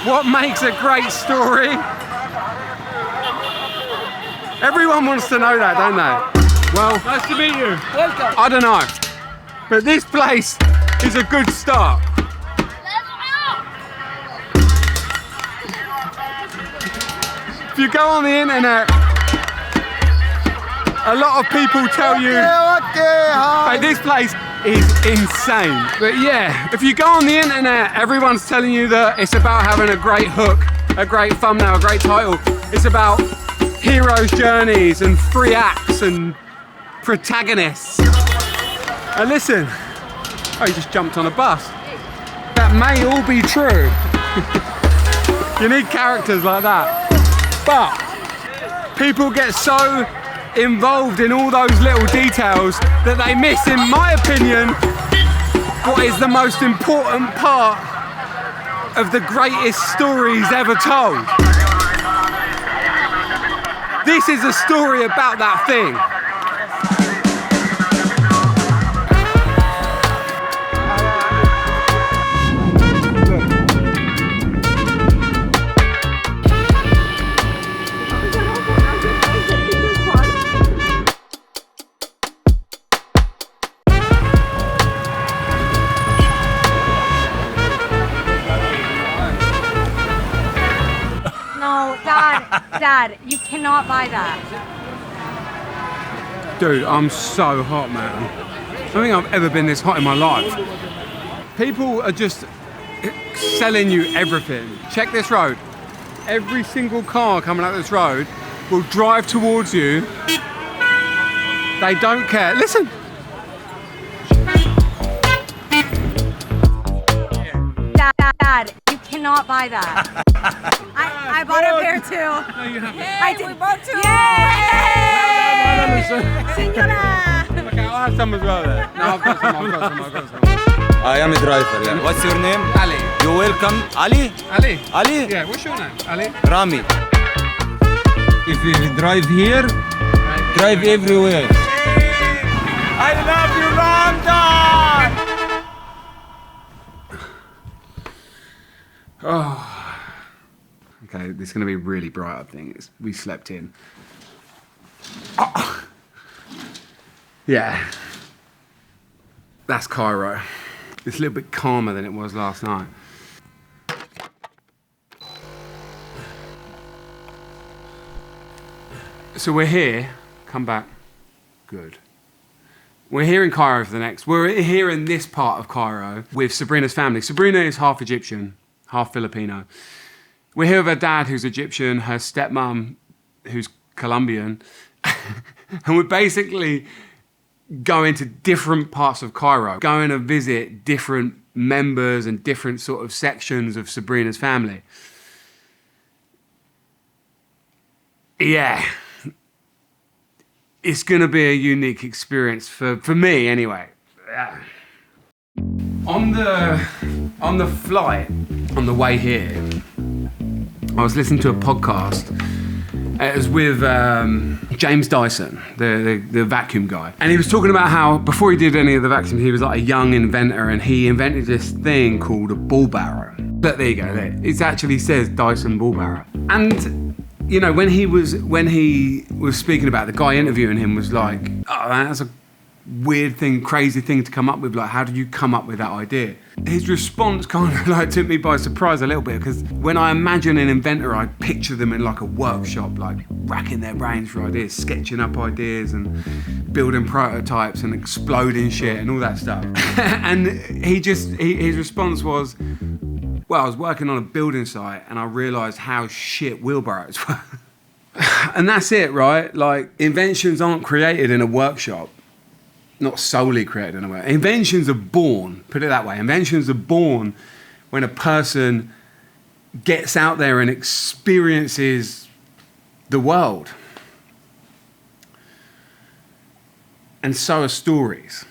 What makes a great story? Everyone wants to know that, don't they? Well, Nice to meet you. Welcome. I don't know. But this place is a good start. If you go on the internet, a lot of people tell you, hey, this place is insane. But yeah, if you go on the internet, everyone's telling you that it's about having a great hook, a great thumbnail, a great title. It's about heroes' journeys and 3 acts and protagonists. And listen, oh, he just jumped on a bus. That may all be true. You need characters like that. But people get so involved in all those little details that they miss, in my opinion, what is the most important part of the greatest stories ever told. This is a story about that thing. No, Dad, you cannot buy that. Dude, I'm so hot, man. I don't think I've ever been this hot in my life. People are just selling you everything. Check this road. Every single car coming up this road will drive towards you. They don't care. Listen. Dad, you cannot buy that. I bought a pair too. No, you haven't. I did. We bought 2. Yay! Senora! Okay, I'll have some as well there. No, I've got some. I am a driver, yeah. What's your name? Ali. You welcome. Ali? Ali? Ali? Yeah, what's your name? Ali? Rami. If you drive here, drive everywhere. I love you, London! Oh. Okay, this is going to be really bright, I think. We slept in. Oh. Yeah. That's Cairo. It's a little bit calmer than it was last night. So we're here. Come back. Good. We're here in Cairo for the next. We're here in this part of Cairo with Sabrina's family. Sabrina is half Egyptian, half Filipino. We're here with her dad, who's Egyptian, her stepmom, who's Colombian. And we're basically going to different parts of Cairo, going to visit different members and different sort of sections of Sabrina's family. Yeah. It's going to be a unique experience for me anyway. Yeah. On the flight, on the way here, I was listening to a podcast. It was with James Dyson, the vacuum guy. And he was talking about how before he did any of the vacuums, he was like a young inventor and he invented this thing called a ball barrow. But there you go, there. It actually says Dyson ball barrow. And you know, when he was speaking about it, the guy interviewing him was like, oh man, that's a weird thing, crazy thing to come up with. Like, how did you come up with that idea? His response kind of like took me by surprise a little bit, because when I imagine an inventor, I picture them in like a workshop, like racking their brains for ideas, sketching up ideas and building prototypes and exploding shit and all that stuff. And his response was, well, I was working on a building site and I realised how shit wheelbarrows were. And that's it, right? Like, inventions aren't created in a workshop. Not solely created in a way. Inventions are born, put it that way. Inventions are born when a person gets out there and experiences the world. And so are stories.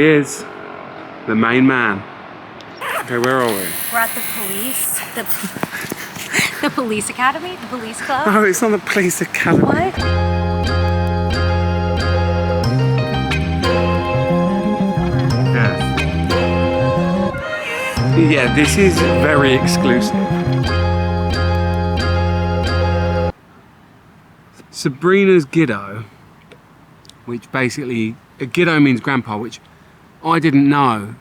he is, the main man. Okay, where are we? We're at the police. The police academy? The police club? Oh, it's not the police academy. What? Yeah, this is very exclusive. Sabrina's Giddo, which basically, Giddo means grandpa, which I didn't know.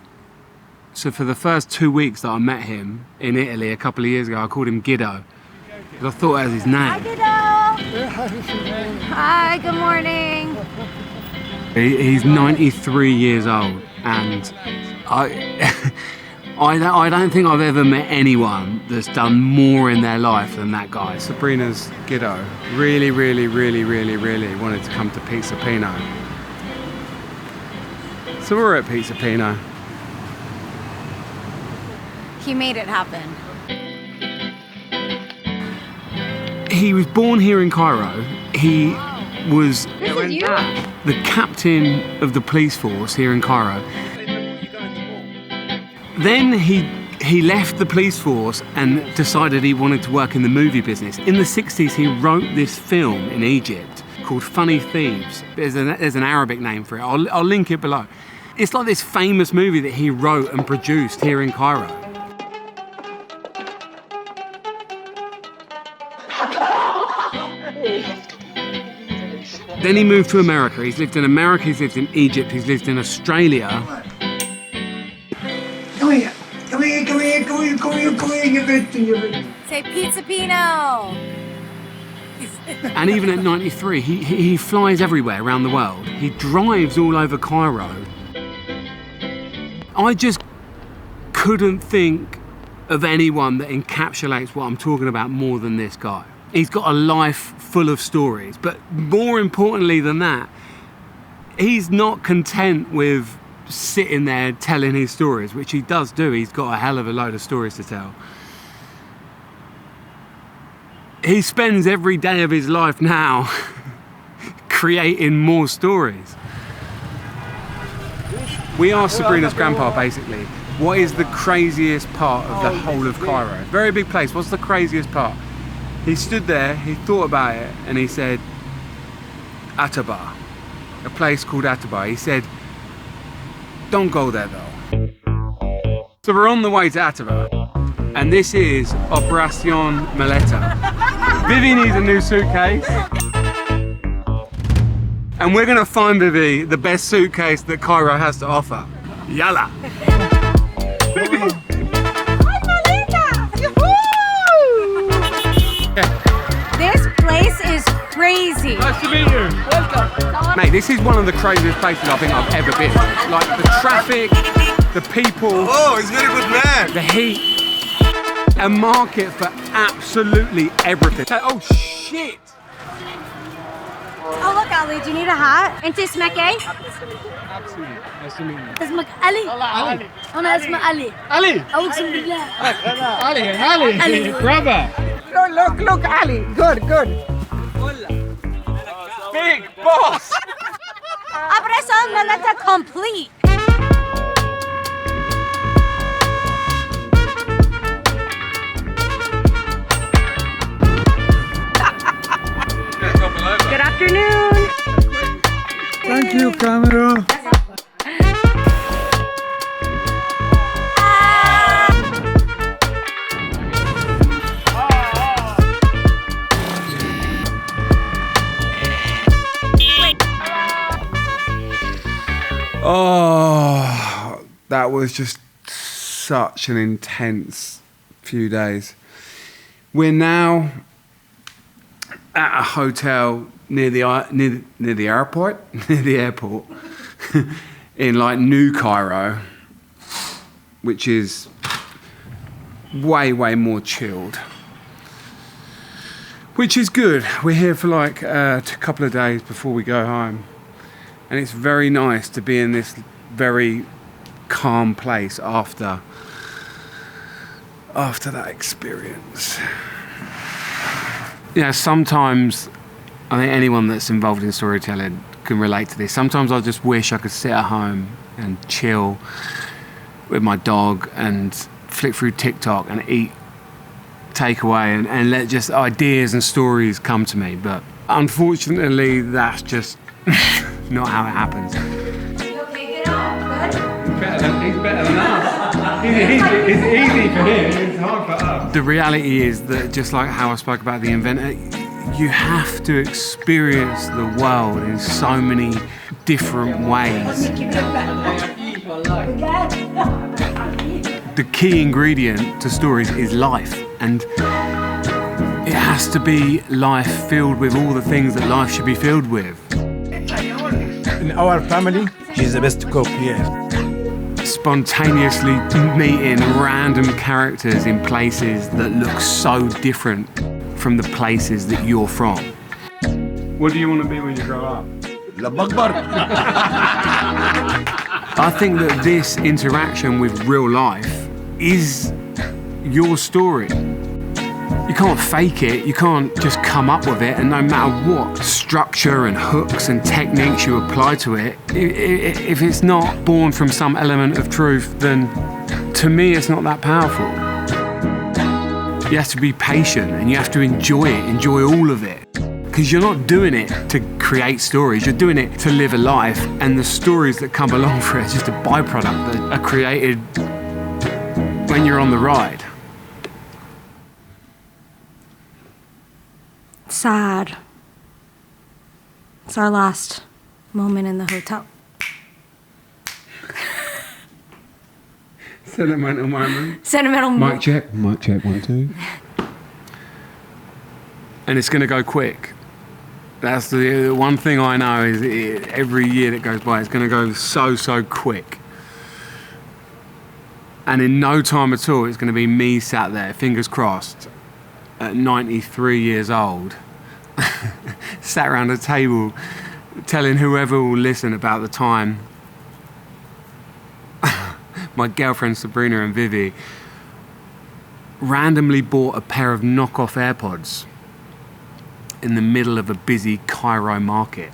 So for the first 2 weeks that I met him in Italy a couple of years ago, I called him Giddo. Because I thought that was his Hi, name. Giddo! Hi, good morning. He's 93 years old, and I don't think I've ever met anyone that's done more in their life than that guy. Sabrina's Giddo really wanted to come to Pizza Pino. So we're at Pizza Pino. He made it happen. He was born here in Cairo. He was This is you? the captain of the police force here in Cairo. Then he left the police force and decided he wanted to work in the movie business. In the 60s, he wrote this film in Egypt called Funny Thieves. There's an Arabic name for it. I'll link it below. It's like this famous movie that he wrote and produced here in Cairo. Then he moved to America. He's lived in America, he's lived in Egypt, he's lived in Australia. Come here, you bitch. Say Pizza Pino. And even at 93, he flies everywhere around the world. He drives all over Cairo. I just couldn't think of anyone that encapsulates what I'm talking about more than this guy. He's got a life full of stories, but more importantly than that, he's not content with sitting there telling his stories, which he does do. He's got a hell of a load of stories to tell. He spends every day of his life now creating more stories. We asked Sabrina's grandpa basically, what is the craziest part of the whole of Cairo? Very big place, what's the craziest part? He stood there, he thought about it, and he said, Ataba, a place called Ataba. He said, don't go there though. So we're on the way to Ataba, and this is Operation Maleta. Vivi needs a new suitcase, and we're gonna find Vivi the best suitcase that Cairo has to offer. Yalla! Vivi! This place is crazy. Nice to meet you. Welcome. Mate, this is one of the craziest places I think I've ever been. Like the traffic, the people. Oh, he's very good man. The heat. A market for absolutely everything. Oh shit! Oh look, Ali, do you need a hat? انت اسمك ايه؟ Absolutely. Nice to meet you. اسمك علي؟ Ali. أنا اسمي علي. Ali! أو أقسم بالله. Ali! Brother! Look, Ali. Good. Big boss! Operation Maleta complete. Good afternoon. Thank you, camera. Oh, that was just such an intense few days. We're now at a hotel near the airport, in like New Cairo, which is way more chilled. Which is good. We're here for like a couple of days before we go home. And it's very nice to be in this very calm place after that experience. You know, sometimes I think anyone that's involved in storytelling can relate to this. Sometimes I just wish I could sit at home and chill with my dog and flick through TikTok and eat takeaway and let just ideas and stories come to me. But unfortunately, that's just not how it happens. You okay, get up? Good? He's better than us. It's easy for him, it's hard for us. The reality is that, just like how I spoke about the inventor, you have to experience the world in so many different ways. The key ingredient to stories is life, and it has to be life filled with all the things that life should be filled with. In our family, she's the best cook here. Spontaneously meeting random characters in places that look so different from the places that you're from. What do you want to be when you grow up? I think that this interaction with real life is your story. You can't fake it, you can't just come up with it, and no matter what structure and hooks and techniques you apply to it, if it's not born from some element of truth, then to me it's not that powerful. You have to be patient and you have to enjoy it, enjoy all of it. Because you're not doing it to create stories, you're doing it to live a life, and the stories that come along for it are just a byproduct that are created when you're on the ride. Sad. It's our last moment in the hotel. Sentimental moment. Sentimental Mic check, 1, 2. And it's going to go quick. That's the one thing I know is every year that goes by, it's going to go so quick. And in no time at all, it's going to be me sat there, fingers crossed, at 93 years old, sat around a table telling whoever will listen about the time my girlfriend Sabrina and Vivi randomly bought a pair of knockoff AirPods in the middle of a busy Cairo market.